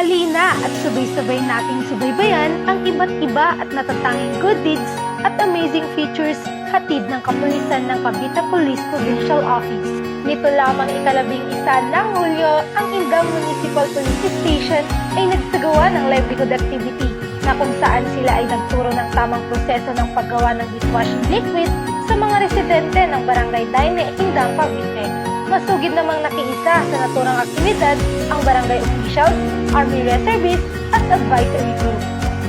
Halina at sabay-sabay nating subaybayan ang iba't iba at natatanging good deeds at amazing features hatid ng kapulisan ng Cavite Police Provincial Office. Nito lamang ika-11 ng Hulyo, ang Indang Municipal Police Station ay nagsagawa ng livelihood activity na kung saan sila ay nagturo ng tamang proseso ng paggawa ng dishwashing liquid sa mga residente ng Barangay Daine, Indang, Cavite. Masugid namang nakiisa sa naturang aktibidad ang barangay officials, army reservists at advisory group.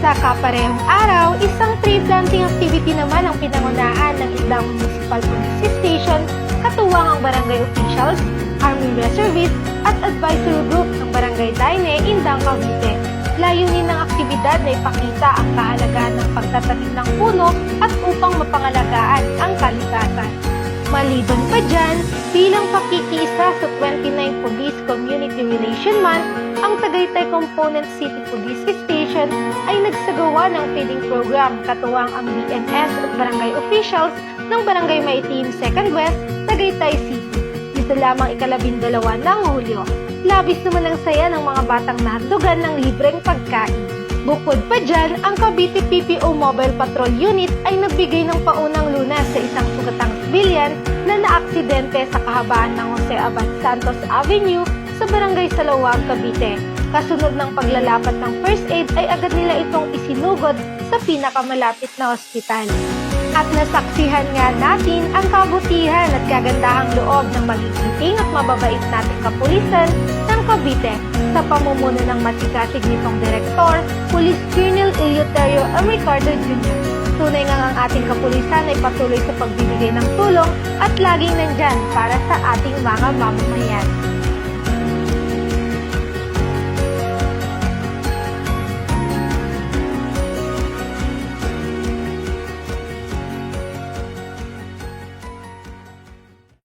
Sa kaparehong araw, isang tree planting activity naman ang pinangunahan ng Indang Municipal Police Station, katuwang ang barangay officials, army reservists at advisory group ng Barangay Daine, Indang, Cavite. Layunin ng aktibidad na ipakita ang kahalagahan ng pagtatanim ng puno at upang mapangalagaan ang kalikasan. Maliban pa dyan, bilang pakikiisa sa 29 Police Community Relation Month, ang Tagaytay Component City Police Station ay nagsagawa ng feeding program katuwang ang BNS at barangay officials ng Barangay Maitim 2nd West, Tagaytay City. Dito lamang ika-12 ng Hulyo. Labis naman ang saya ng mga batang nahandugan ng libreng pagkain. Bukod pa dyan, ang Cavite PPO Mobile Patrol Unit ay nagbigay ng paunang lunas sa isang sugatang sibilyan na naaksidente sa kahabaan ng Jose Abad Santos Avenue sa Barangay Salawag, Cavite. Kasunod ng paglalapat ng first aid ay agad nila itong isinugod sa pinakamalapit na ospital. At nasaksihan nga natin ang kabutihan at kagandahang loob ng magigiting at mababait nating kapulisan ng Cavite sa pamumuno ng matigasig nitong Direktor, Police Colonel Eleuterio M. Ricardo Jr. Tunay nga ang ating kapulisan ay patuloy sa pagbibigay ng tulong at laging nandyan para sa ating mga mamamayan.